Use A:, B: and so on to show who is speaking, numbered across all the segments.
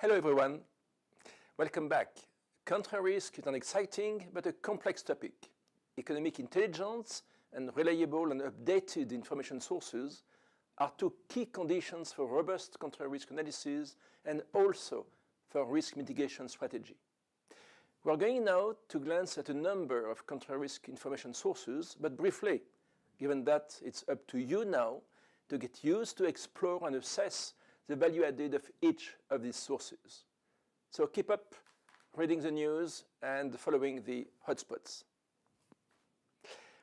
A: Hello everyone. Welcome back. Country risk is an exciting but a complex topic. Economic intelligence and reliable and updated information sources are two key conditions for robust country risk analysis and also for risk mitigation strategy. We are going now to glance at a number of country risk information sources, but briefly, given that it's up to you now to get used to explore and assess the value added of each of these sources. So keep up reading the news and following the hotspots.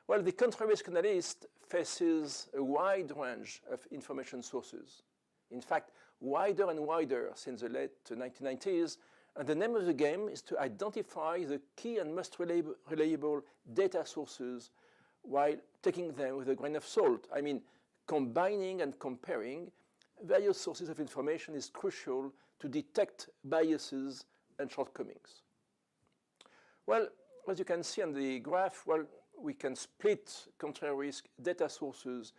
A: Well, the country risk analyst faces a wide range of information sources. In fact, wider and wider since the late 1990s, and the name of the game is to identify the key and most reliable data sources while taking them with a grain of salt. I mean, combining and comparing various sources of information is crucial to detect biases and shortcomings. Well, as you can see on the graph, we can split country risk data sources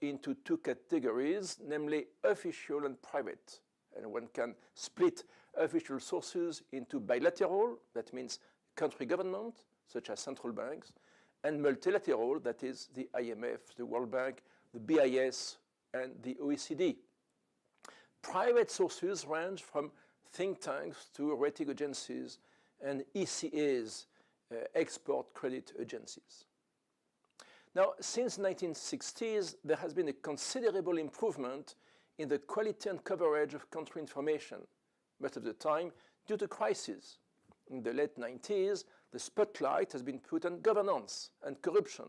A: into two categories, namely official and private. And one can split official sources into bilateral, that means country government, such as central banks, and multilateral, that is the IMF, the World Bank, the BIS, and the OECD. Private sources range from think tanks to rating agencies and ECAs, export credit agencies. Now, since the 1960s, there has been a considerable improvement in the quality and coverage of country information, most of the time due to crises. In the late 90s, the spotlight has been put on governance and corruption,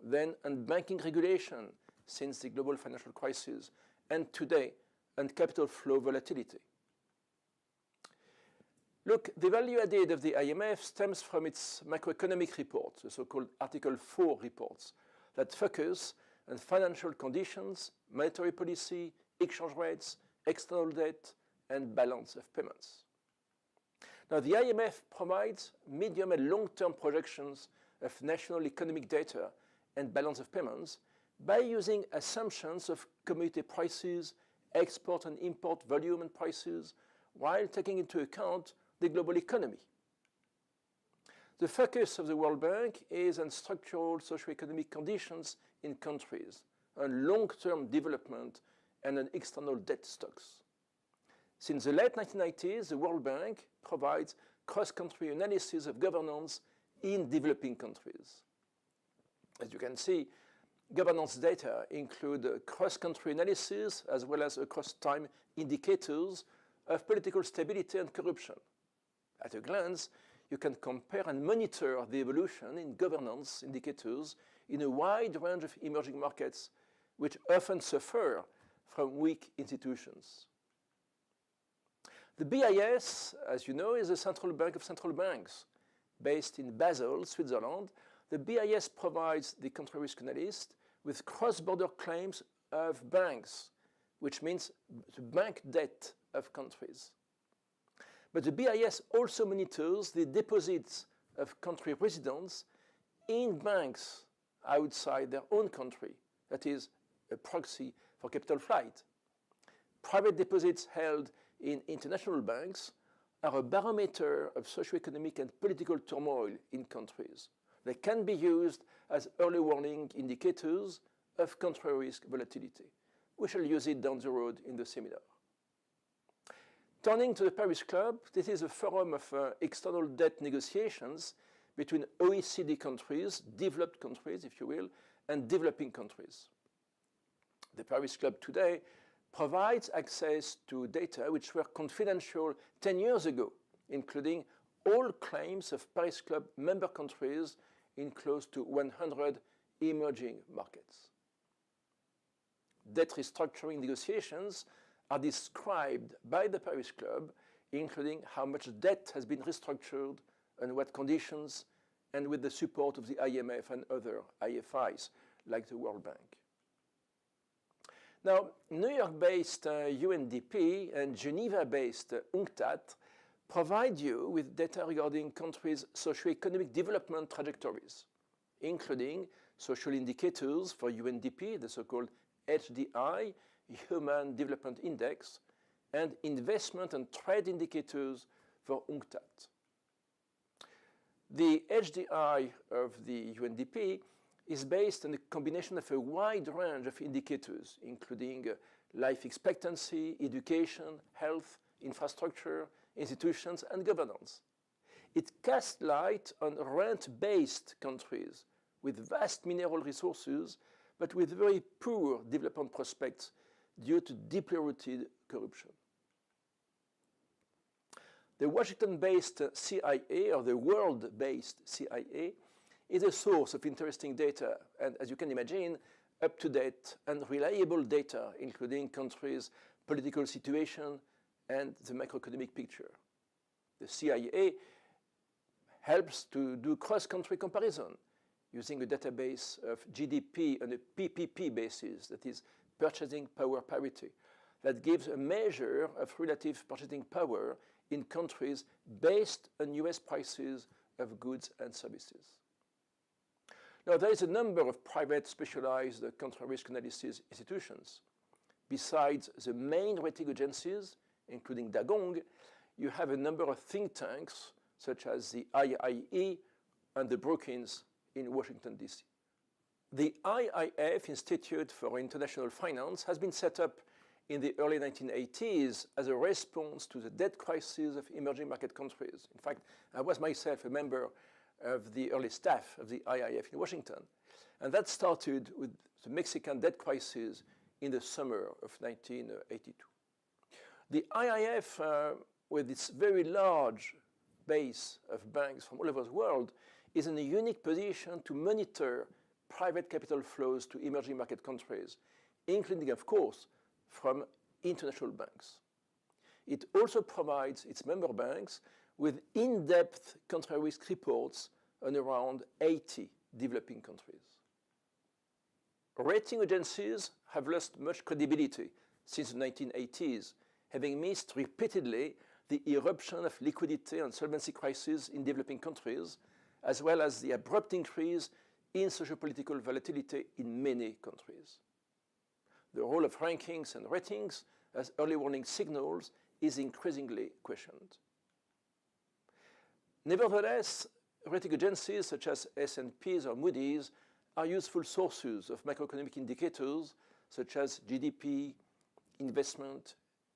A: then on banking regulation since the global financial crisis, and today on capital flow volatility. Look, the value added of the IMF stems from its macroeconomic reports, the so-called Article 4 reports, that focus on financial conditions, monetary policy, exchange rates, external debt, and balance of payments. Now, the IMF provides medium and long-term projections of national economic data and balance of payments by using assumptions of commodity prices, export and import volume and prices, while taking into account the global economy. The focus of the World Bank is on structural socio-economic conditions in countries, on long-term development, and on external debt stocks. Since the late 1990s, the World Bank provides cross-country analysis of governance in developing countries. As you can see, governance data include cross-country analysis as well as across-time indicators of political stability and corruption. At a glance, you can compare and monitor the evolution in governance indicators in a wide range of emerging markets, which often suffer from weak institutions. The BIS, as you know, is the central bank of central banks. Based in Basel, Switzerland, the BIS provides the country risk analyst with cross-border claims of banks, which means the bank debt of countries. But the BIS also monitors the deposits of country residents in banks outside their own country, that is, a proxy for capital flight. Private deposits held in international banks are a barometer of socio-economic and political turmoil in countries. They can be used as early warning indicators of country risk volatility. We shall use it down the road in the seminar. Turning to the Paris Club, this is a forum of external debt negotiations between OECD countries, developed countries, if you will, and developing countries. The Paris Club today provides access to data which were confidential 10 years ago, including all claims of Paris Club member countries in close to 100 emerging markets. Debt restructuring negotiations are described by the Paris Club, including how much debt has been restructured, on what conditions, and with the support of the IMF and other IFIs, like the World Bank. Now, New York-based UNDP and Geneva-based UNCTAD provide you with data regarding countries' socio-economic development trajectories, including social indicators for UNDP, the so-called HDI, Human Development Index, and investment and trade indicators for UNCTAD. The HDI of the UNDP is based on a combination of a wide range of indicators, including life expectancy, education, health, infrastructure, institutions, and governance. It casts light on rent-based countries with vast mineral resources, but with very poor development prospects due to deeply rooted corruption. The Washington-based CIA, or the world-based CIA, is a source of interesting data and, as you can imagine, up-to-date and reliable data, including countries' political situation and the macroeconomic picture. The CIA helps to do cross-country comparison using a database of GDP on a PPP basis, that is, purchasing power parity, that gives a measure of relative purchasing power in countries based on US prices of goods and services. Now, there is a number of private specialized country risk analysis institutions. Besides the main rating agencies, including Dagong, you have a number of think tanks, such as the IIE and the Brookings in Washington, D.C. The IIF, Institute for International Finance, has been set up in the early 1980s as a response to the debt crisis of emerging market countries. In fact, I was myself a member of the early staff of the IIF in Washington. And that started with the Mexican debt crisis in the summer of 1982. The IIF, with its very large base of banks from all over the world, is in a unique position to monitor private capital flows to emerging market countries, including, of course, from international banks. It also provides its member banks with in-depth country risk reports on around 80 developing countries. Rating agencies have lost much credibility since the 1980s, having missed repeatedly the eruption of liquidity and solvency crises in developing countries, as well as the abrupt increase in socio-political volatility in many countries. The role of rankings and ratings as early warning signals is increasingly questioned. Nevertheless, rating agencies such as S&P's or Moody's are useful sources of macroeconomic indicators such as GDP, investment,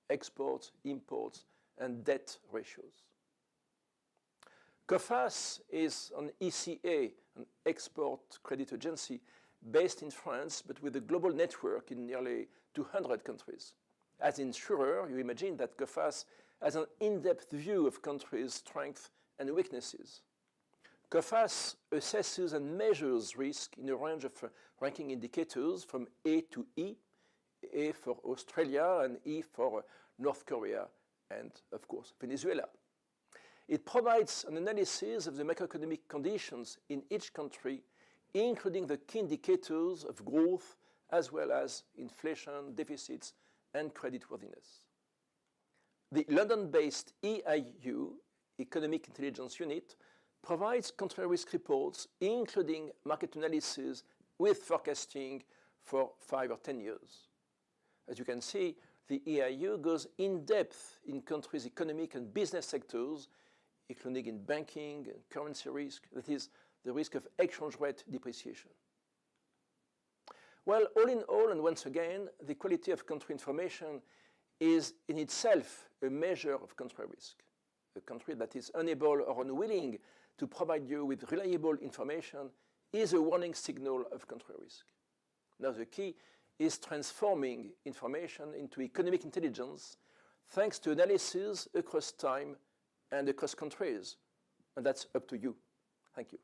A: exports, imports, and debt ratios. COFAS is an ECA, an export credit agency based in France, but with a global network in nearly 200 countries. As insurer, you imagine that COFAS has an in-depth view of countries' strengths and weaknesses. COFAS assesses and measures risk in a range of ranking indicators from A to E, A for Australia and E for North Korea and, of course, Venezuela. It provides an analysis of the macroeconomic conditions in each country, including the key indicators of growth as well as inflation, deficits, and creditworthiness. The London-based EIU, Economic Intelligence Unit, provides country risk reports, including market analysis with forecasting for 5 or 10 years. As you can see, the EIU goes in depth in countries' economic and business sectors, including in banking and currency risk, that is, the risk of exchange rate depreciation. Well, all in all, and once again, the quality of country information is in itself a measure of country risk. A country that is unable or unwilling to provide you with reliable information is a warning signal of country risk. Now, the key is transforming information into economic intelligence thanks to analysis across time and across countries. And that's up to you. Thank you.